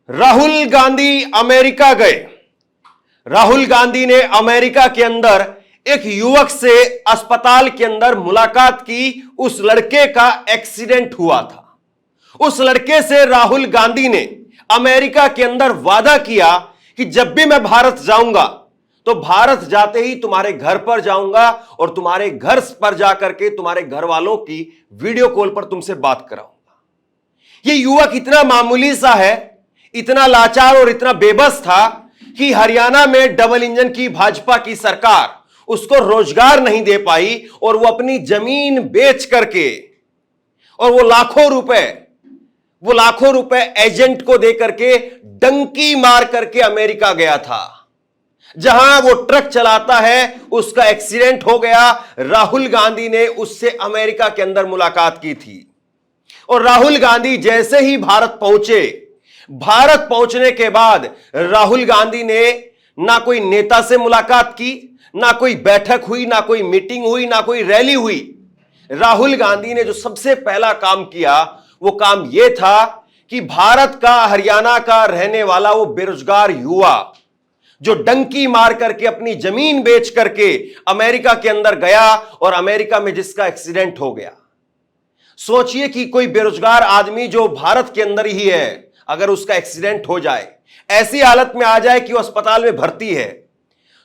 Rahul Gandhi America गए। राहुल गांधी ने America के अंदर एक युवक से अस्पताल के अंदर मुलाकात की। उस लड़के का एक्सीडेंट हुआ था। उस लड़के से राहुल गांधी ने अमेरिका के अंदर वादा किया कि जब भी मैं भारत जाऊंगा तो भारत जाते ही तुम्हारे घर पर जाऊंगा और तुम्हारे घर पर जाकर के तुम्हारे घर वालों की वीडियो कॉल पर तुमसे बात कराऊंगा। यह युवक इतना मामूली सा है, इतना लाचार और इतना बेबस था कि हरियाणा में डबल इंजन की भाजपा की सरकार उसको रोजगार नहीं दे पाई और वो अपनी जमीन बेच करके और वो लाखों रुपए एजेंट को दे करके डंकी मार करके अमेरिका गया था। जहां वो ट्रक चलाता है उसका एक्सीडेंट हो गया। राहुल गांधी ने उससे अमेरिका के अंदर मुलाकात की थी और राहुल गांधी जैसे ही भारत पहुंचने के बाद राहुल गांधी ने ना कोई नेता से मुलाकात की, ना कोई बैठक हुई, ना कोई मीटिंग हुई, ना कोई रैली हुई। राहुल गांधी ने जो सबसे पहला काम किया वो काम यह था कि भारत का, हरियाणा का रहने वाला वो बेरोजगार युवा जो डंकी मार करके अपनी जमीन बेच करके अमेरिका के अंदर गया और अमेरिका में जिसका एक्सीडेंट हो गया। सोचिए कि कोई बेरोजगार आदमी जो भारत के अंदर ही है, अगर उसका एक्सीडेंट हो जाए, ऐसी हालत में आ जाए कि वो अस्पताल में भर्ती है,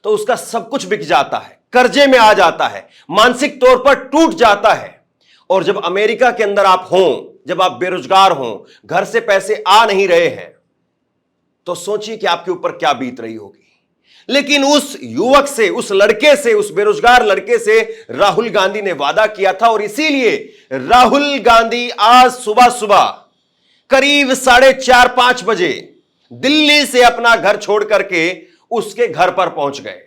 तो उसका सब कुछ बिक जाता है, कर्जे में आ जाता है, मानसिक तौर पर टूट जाता है। और जब अमेरिका के अंदर आप हों, जब आप बेरोजगार हों, घर से पैसे आ नहीं रहे हैं, तो सोचिए कि आपके ऊपर क्या बीत रही होगी। लेकिन उस युवक से, उस लड़के से, उस बेरोजगार लड़के से राहुल गांधी ने वादा किया था और इसीलिए राहुल गांधी आज सुबह सुबह करीब 4:30-5 बजे दिल्ली से अपना घर छोड़ करके उसके घर पर पहुंच गए।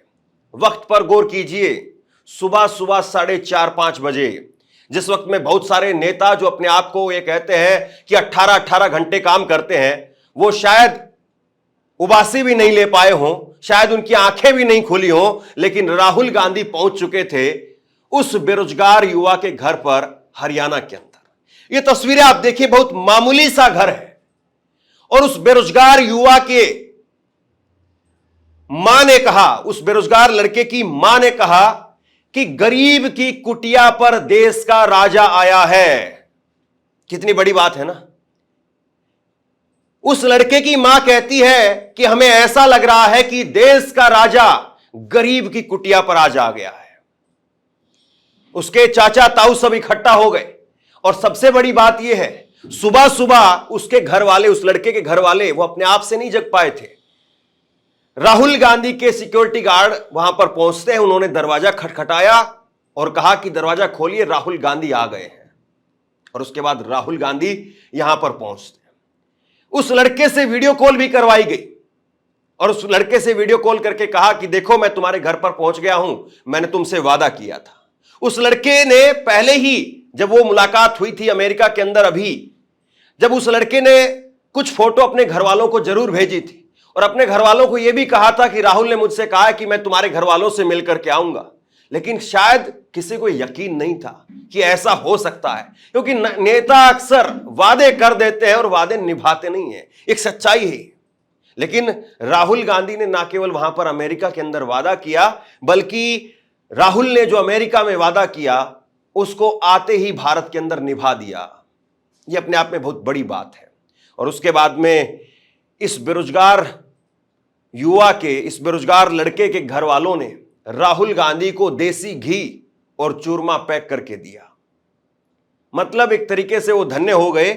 वक्त पर गौर कीजिए, सुबह सुबह 4:30-5 बजे, जिस वक्त में बहुत सारे नेता जो अपने आप को ये कहते हैं कि 18-18 घंटे काम करते हैं, वो शायद उबासी भी नहीं ले पाए हों, शायद उनकी आंखें भी नहीं खुली हों, लेकिन राहुल गांधी पहुंच चुके थे उस बेरोजगार युवा के घर पर हरियाणा के अंदर। ये तस्वीरें आप देखिए, बहुत मामूली सा घर है और उस बेरोजगार युवा के मां ने कहा, उस बेरोजगार लड़के की मां ने कहा कि गरीब की कुटिया पर देश का राजा आया है। कितनी बड़ी बात है ना। उस लड़के की मां कहती है कि हमें ऐसा लग रहा है कि देश का राजा गरीब की कुटिया पर आज आ गया है। उसके चाचा ताऊ सब इकट्ठा हो गए और सबसे बड़ी बात यह है, सुबह सुबह उसके घर वाले, उस लड़के के घर वाले, वो अपने आप से नहीं जग पाए थे। राहुल गांधी के सिक्योरिटी गार्ड वहां पर पहुंचते हैं, उन्होंने दरवाजा खटखटाया और कहा कि दरवाजा खोलिए, राहुल गांधी आ गए हैं। और उसके बाद राहुल गांधी यहां पर पहुंचते हैं। उस लड़के से वीडियो कॉल भी करवाई गई और उस लड़के से वीडियो कॉल करके कहा कि देखो मैं तुम्हारे घर पर पहुंच गया हूं, मैंने तुमसे वादा किया था। उस लड़के ने पहले ही, जब वो मुलाकात हुई थी अमेरिका के अंदर, अभी जब उस लड़के ने कुछ फोटो अपने घर वालों को जरूर भेजी थी और अपने घर वालों को यह भी कहा था कि राहुल ने मुझसे कहा है कि मैं तुम्हारे घर वालों से मिलकर के आऊंगा, लेकिन शायद किसी को यकीन नहीं था कि ऐसा हो सकता है, क्योंकि नेता अक्सर वादे कर देते हैं और वादे निभाते नहीं है, एक सच्चाई है। लेकिन राहुल गांधी ने ना केवल वहां पर अमेरिका के अंदर वादा किया, बल्कि राहुल ने जो अमेरिका में वादा किया उसको आते ही भारत के अंदर निभा दिया। यह अपने आप में बहुत बड़ी बात है। और उसके बाद में इस बेरोजगार युवा के, इस बेरोजगार लड़के के घर वालों ने राहुल गांधी को देसी घी और चूरमा पैक करके दिया। मतलब एक तरीके से वो धन्य हो गए।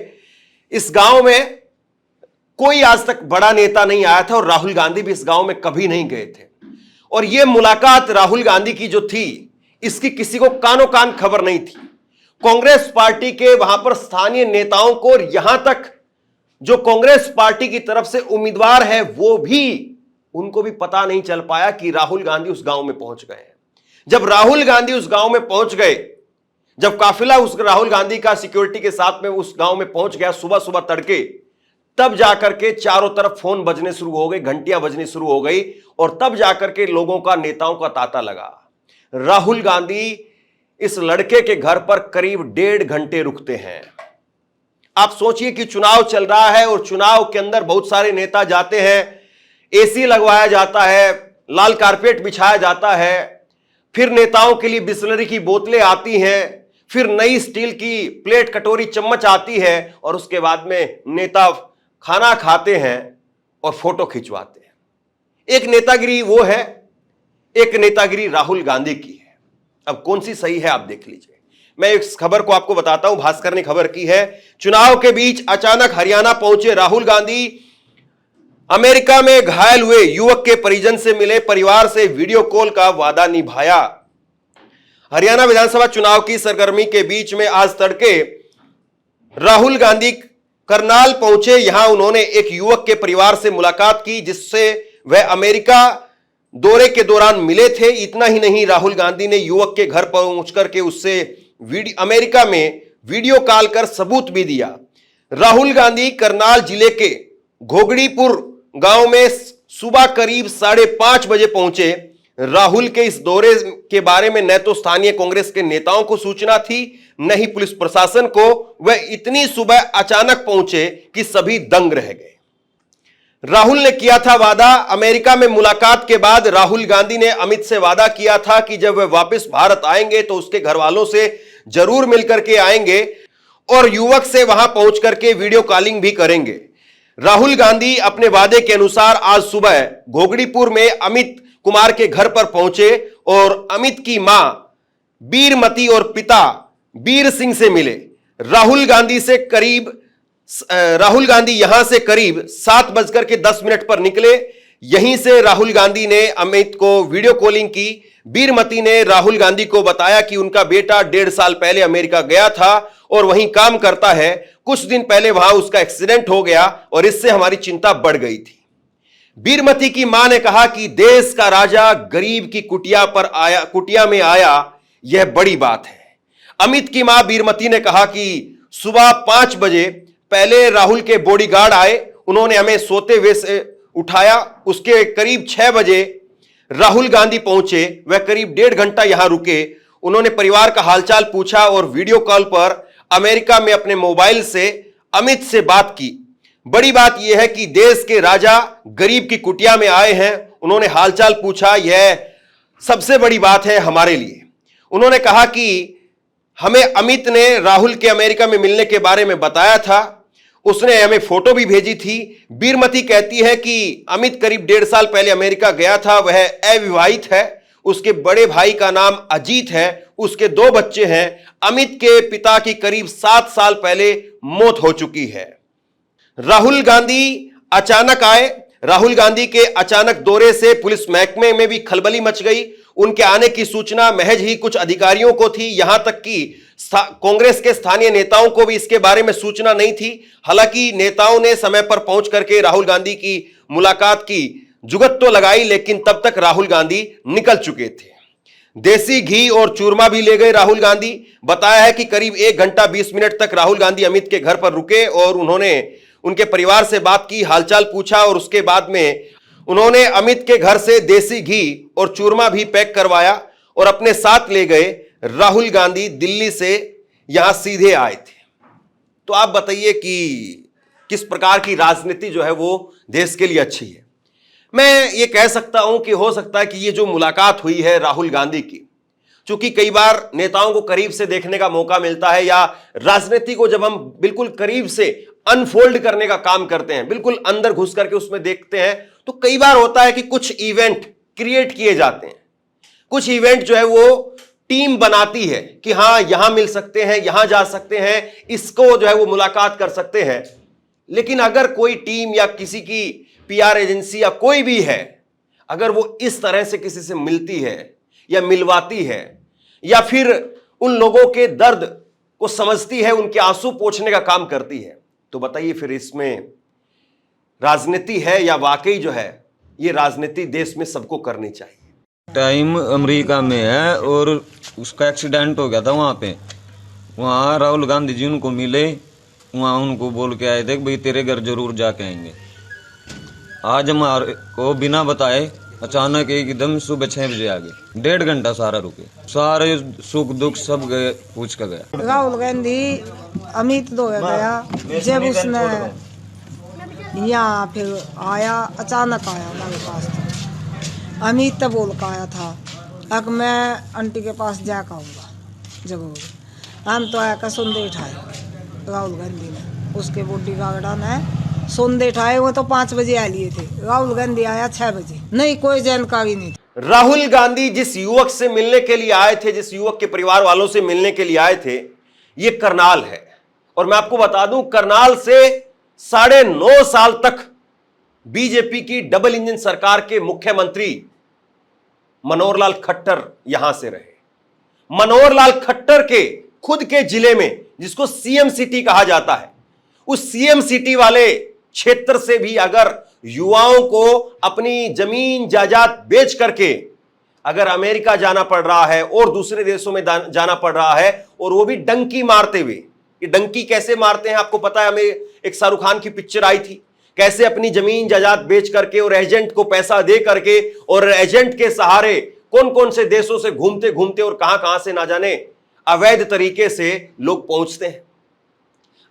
इस गांव में कोई आज तक बड़ा नेता नहीं आया था और राहुल गांधी भी इस गांव में कभी नहीं गए थे। और यह मुलाकात राहुल गांधी की जो थी, इसकी किसी को कानो कान खबर नहीं थी। कांग्रेस पार्टी के वहां पर स्थानीय नेताओं को, और यहां तक जो कांग्रेस पार्टी की तरफ से उम्मीदवार है, वो भी, उनको भी पता नहीं चल पाया कि राहुल गांधी उस गांव में पहुंच गए हैं। जब राहुल गांधी उस गांव में पहुंच गए, जब काफिला उस राहुल गांधी का सिक्योरिटी के साथ में उस गांव में पहुंच गया सुबह सुबह तड़के, तब जाकर के चारों तरफ फोन बजने शुरू हो गए, घंटियां बजनी शुरू हो गई और तब जाकर के लोगों का, नेताओं का तांता लगा। राहुल गांधी इस लड़के के घर पर करीब 1.5 घंटे रुकते हैं आप सोचिए कि चुनाव चल रहा है और चुनाव के अंदर बहुत सारे नेता जाते हैं, एसी लगवाया जाता है, लाल कारपेट बिछाया जाता है, फिर नेताओं के लिए बिस्लरी की बोतलें आती हैं, फिर नई स्टील की प्लेट कटोरी चम्मच आती है और उसके बाद में नेता खाना खाते हैं और फोटो खिंचवाते हैं। एक नेतागिरी वो है, एक नेतागिरी राहुल गांधी की है। अब कौन सी सही है आप देख लीजिए। मैं इस खबर को आपको बताता हूं, भास्कर ने खबर की है। चुनाव के बीच अचानक हरियाणा पहुंचे राहुल गांधी, अमेरिका में घायल हुए युवक के परिजन से मिले, परिवार से वीडियो कॉल का वादा निभाया। हरियाणा विधानसभा चुनाव की सरगर्मी के बीच में आज तड़के राहुल गांधी करनाल पहुंचे। यहां उन्होंने एक युवक के परिवार से मुलाकात की, जिससे वह अमेरिका दौरे के दौरान मिले थे। इतना ही नहीं, राहुल गांधी ने युवक के घर पहुंच करके उससे अमेरिका में वीडियो कॉल कर सबूत भी दिया। राहुल गांधी करनाल जिले के घोगड़ीपुर गांव में सुबह करीब 5:30 बजे पहुंचे। राहुल के इस दौरे के बारे में न तो स्थानीय कांग्रेस के नेताओं को सूचना थी, न ही पुलिस प्रशासन को। वह इतनी सुबह अचानक पहुंचे कि सभी दंग रह गए। राहुल ने किया था वादा। अमेरिका में मुलाकात के बाद राहुल गांधी ने अमित से वादा किया था कि जब वह वापस भारत आएंगे तो उसके घर वालों से जरूर मिलकर के आएंगे और युवक से वहां पहुंच करके वीडियो कॉलिंग भी करेंगे। राहुल गांधी अपने वादे के अनुसार आज सुबह घोगड़ीपुर में अमित कुमार के घर पर पहुंचे और अमित की मां बीरमती और पिता बीर सिंह से मिले। राहुल गांधी यहां से करीब 7:10 पर निकले। यहीं से राहुल गांधी ने अमित को वीडियो कॉलिंग की। बीरमती ने राहुल गांधी को बताया कि उनका बेटा 1.5 साल पहले अमेरिका गया था और वहीं काम करता है। कुछ दिन पहले वहां उसका एक्सीडेंट हो गया और इससे हमारी चिंता बढ़ गई थी। बीरमती की मां ने कहा कि देश का राजा गरीब की कुटिया में आया, यह बड़ी बात है। अमित की मां बीरमती ने कहा कि सुबह 5 बजे पहले राहुल के बॉडीगार्ड आए, उन्होंने हमें सोते हुए से उठाया। उसके करीब 6 बजे राहुल गांधी पहुंचे। वह करीब 1.5 घंटा यहां रुके। उन्होंने परिवार का हालचाल पूछा और वीडियो कॉल पर अमेरिका में अपने मोबाइल से अमित से बात की। बड़ी बात यह है कि देश के राजा गरीब की कुटिया में आए हैं। उन्होंने हालचाल पूछा, यह सबसे बड़ी बात है हमारे लिए। उन्होंने कहा कि हमें अमित ने राहुल के अमेरिका में मिलने के बारे में बताया था, उसने हमें फोटो भी भेजी थी। बीरमती कहती है कि अमित करीब 1.5 साल पहले अमेरिका गया था। वह अविवाहित है। उसके बड़े भाई का नाम अजीत है। उसके 2 बच्चे हैं। अमित के पिता की करीब 7 साल पहले मौत हो चुकी है। राहुल गांधी अचानक आए। राहुल गांधी के अचानक दौरे से पुलिस महकमे में भी खलबली मच गई। उनके आने की सूचना महज ही कुछ अधिकारियों को थी, यहां तक कि कांग्रेस के स्थानीय नेताओं को भी इसके बारे में सूचना नहीं थी। हालांकि नेताओं ने समय पर पहुंच करके राहुल गांधी की मुलाकात की जुगत तो लगाई, लेकिन तब तक राहुल गांधी निकल चुके थे। देसी घी और चूरमा भी ले गए राहुल गांधी। बताया है कि करीब 1 घंटा 20 मिनट तक राहुल गांधी अमित के घर पर रुके और उन्होंने उनके परिवार से बात की, हालचाल पूछा और उसके बाद में उन्होंने अमित के घर से देसी घी और चूरमा भी पैक करवाया और अपने साथ ले गए। राहुल गांधी दिल्ली से यहां सीधे आए थे। तो आप बताइए कि किस प्रकार की राजनीति जो है वो देश के लिए अच्छी है। मैं ये कह सकता हूं कि हो सकता है कि ये जो मुलाकात हुई है राहुल गांधी की, चूंकि कई बार नेताओं को करीब से देखने का मौका मिलता है या राजनीति को जब हम बिल्कुल करीब से अनफोल्ड करने का काम करते हैं, बिल्कुल अंदर घुस करके उसमें देखते हैं, तो कई बार होता है कि कुछ इवेंट क्रिएट किए जाते हैं। कुछ इवेंट जो है वो टीम बनाती है कि हां यहां मिल सकते हैं, यहां जा सकते हैं, इसको जो है वो मुलाकात कर सकते हैं। लेकिन अगर कोई टीम या किसी की पीआर एजेंसी या कोई भी है, अगर वो इस तरह से किसी से मिलती है या मिलवाती है या फिर उन लोगों के दर्द को समझती है, उनके आंसू पोंछने का काम करती है, तो बताइए फिर इसमें राजनीति है या वाकई जो है ये राजनीति देश में सबको करनी चाहिए। टाइम अमेरिका में है और उसका एक्सीडेंट हो गया था वहाँ पे। वहाँ राहुल गांधी जी उनको मिले, वहाँ उनको बोल के आए थे कि भाई तेरे घर जरूर जाके आएंगे। आज हमारे को बिना बताए अचानक एकदम सुबह 6 बजे आ गए। 1.5 घंटा सारा रुके, सारे सुख दुख सब गए पूछ कर गया। राहुल गांधी अमित दो गया जब उसने यहाँ फिर आया, अचानक आया हमारे पास। तो अमित तो बोल का आया था अब मैं आंटी के पास जाकर आऊँगा जरूर। हम तो आया का सुंदे उठाए राहुल गांधी ने, उसके बॉडी गार्ड ने सुंदे उठाए। वो तो 5 बजे आ लिए थे, राहुल गांधी आया 6 बजे। नहीं, कोई जानकारी नहीं थी। राहुल गांधी जिस युवक से मिलने के लिए आए थे, जिस युवक के परिवार वालों से मिलने के लिए आए थे, ये करनाल है। और मैं आपको बता दूं, करनाल से 9.5 साल तक बीजेपी की डबल इंजन सरकार के मुख्यमंत्री मनोहर लाल खट्टर यहां से रहे। मनोहर लाल खट्टर के खुद के जिले में, जिसको सीएम सिटी कहा जाता है, उस सीएम सिटी वाले क्षेत्र से भी अगर युवाओं को अपनी जमीन जायदाद बेच करके अगर अमेरिका जाना पड़ रहा है और दूसरे देशों में जाना पड़ रहा है, और वो भी डंकी मारते हुए। ये डंकी कैसे मारते हैं आपको पता है? हमें एक शाहरुख खान की पिक्चर आई थी, कैसे अपनी जमीन जायदाद बेच करके और एजेंट को पैसा दे करके और एजेंट के सहारे कौन कौन से देशों से घूमते घूमते और कहां कहां से ना जाने अवैध तरीके से लोग पहुंचते हैं।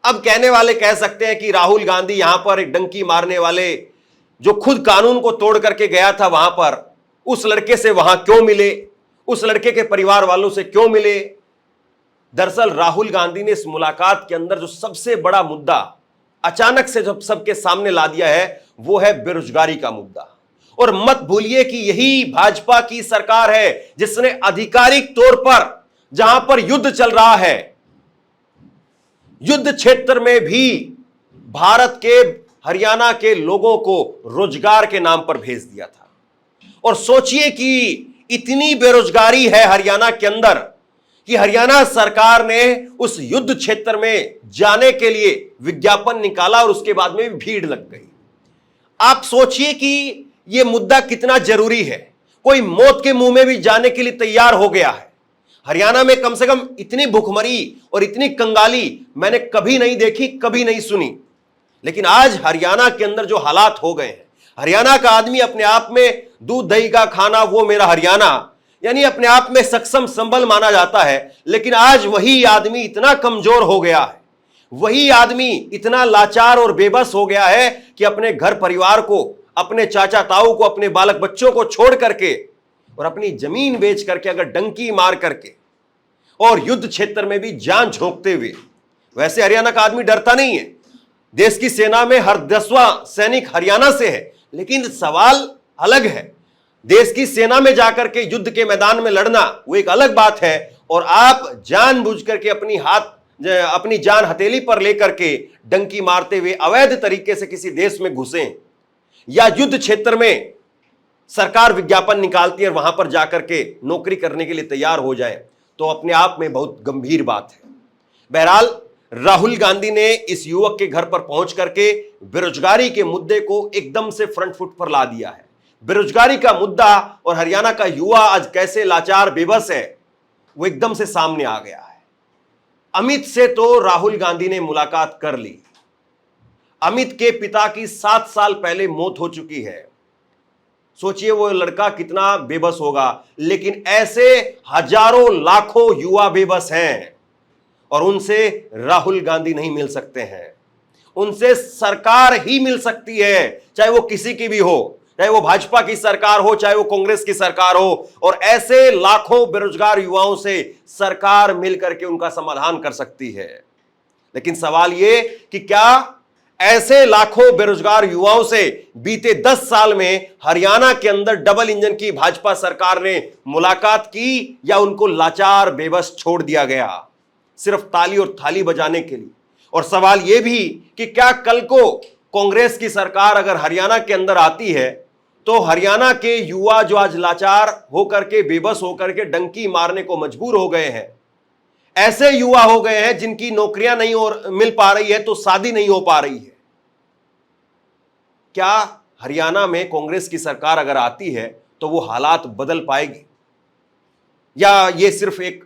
अब कहने वाले कह सकते हैं कि राहुल गांधी यहां पर एक डंकी मारने वाले, जो खुद कानून को तोड़ करके गया था वहां पर, उस लड़के से वहां क्यों मिले, उस लड़के के परिवार वालों से क्यों मिले? दरअसल राहुल गांधी ने इस मुलाकात के अंदर जो सबसे बड़ा मुद्दा अचानक से जब सबके सामने ला दिया है, वो है बेरोजगारी का मुद्दा। और मत भूलिए कि यही भाजपा की सरकार है जिसने आधिकारिक तौर पर, जहां पर युद्ध चल रहा है, युद्ध क्षेत्र में भी भारत के हरियाणा के लोगों को रोजगार के नाम पर भेज दिया था। और सोचिए कि इतनी बेरोजगारी है हरियाणा के अंदर कि हरियाणा सरकार ने उस युद्ध क्षेत्र में जाने के लिए विज्ञापन निकाला और उसके बाद में भी भीड़ लग गई। आप सोचिए कि यह मुद्दा कितना जरूरी है। कोई मौत के मुंह में भी जाने के लिए तैयार हो गया है। हरियाणा में कम से कम इतनी भुखमरी और इतनी कंगाली मैंने कभी नहीं देखी, कभी नहीं सुनी। लेकिन आज हरियाणा के अंदर जो हालात हो गए हैं, हरियाणा का आदमी अपने आप में दूध दही का खाना, वो मेरा हरियाणा, यानी अपने आप में सक्षम संबल माना जाता है। लेकिन आज वही आदमी इतना कमजोर हो गया है, वही आदमी इतना लाचार और बेबस हो गया है कि अपने घर परिवार को, अपने चाचा ताऊ को, अपने बालक बच्चों को छोड़ करके और अपनी जमीन बेच करके, अगर डंकी मार करके और युद्ध क्षेत्र में भी जान झोंकते हुए, वैसे हरियाणा का आदमी डरता नहीं है। देश की सेना में हर 10वां सैनिक हरियाणा से है। लेकिन सवाल अलग है, देश की सेना में जाकर के युद्ध के मैदान में लड़ना वो एक अलग बात है, और आप जानबूझ करके अपनी जान हथेली पर लेकर के डंकी मारते हुए अवैध तरीके से किसी देश में घुसे, या युद्ध क्षेत्र में सरकार विज्ञापन निकालती है और वहां पर जाकर के नौकरी करने के लिए तैयार हो जाए, तो अपने आप में बहुत गंभीर बात है। बहरहाल राहुल गांधी ने इस युवक के घर पर पहुंच करके बेरोजगारी के मुद्दे को एकदम से फ्रंट फुट पर ला दिया है। बेरोजगारी का मुद्दा और हरियाणा का युवा आज कैसे लाचार बेबस है, वो एकदम से सामने आ गया है। अमित से तो राहुल गांधी ने मुलाकात कर ली। अमित के पिता की 7 साल पहले मौत हो चुकी है। सोचिए वो लड़का कितना बेबस होगा। लेकिन ऐसे हजारों लाखों युवा बेबस हैं और उनसे राहुल गांधी नहीं मिल सकते हैं। उनसे सरकार ही मिल सकती है, चाहे वो किसी की भी हो, चाहे वो भाजपा की सरकार हो, चाहे वो कांग्रेस की सरकार हो। और ऐसे लाखों बेरोजगार युवाओं से सरकार मिलकर के उनका समाधान कर सकती है। लेकिन सवाल ये कि क्या ऐसे लाखों बेरोजगार युवाओं से बीते 10 साल में हरियाणा के अंदर डबल इंजन की भाजपा सरकार ने मुलाकात की, या उनको लाचार बेबस छोड़ दिया गया सिर्फ ताली और थाली बजाने के लिए? और सवाल यह भी कि क्या कल को कांग्रेस की सरकार अगर हरियाणा के अंदर आती है, तो हरियाणा के युवा जो आज लाचार होकर के, बेबस होकर के डंकी मारने को मजबूर हो गए हैं, ऐसे युवा हो गए हैं जिनकी नौकरियां नहीं और मिल पा रही है, तो शादी नहीं हो पा रही है, क्या हरियाणा में कांग्रेस की सरकार अगर आती है तो वो हालात बदल पाएगी, या ये सिर्फ एक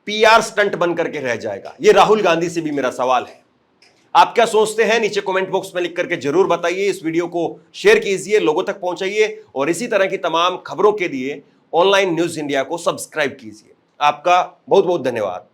पीआर स्टंट बन करके रह जाएगा? ये राहुल गांधी से भी मेरा सवाल है। आप क्या सोचते हैं नीचे कमेंट बॉक्स में लिख करके जरूर बताइए। इस वीडियो को शेयर कीजिए, लोगों तक पहुंचाइए, और इसी तरह की तमाम खबरों के लिए ऑनलाइन न्यूज इंडिया को सब्सक्राइब कीजिए। आपका बहुत बहुत धन्यवाद।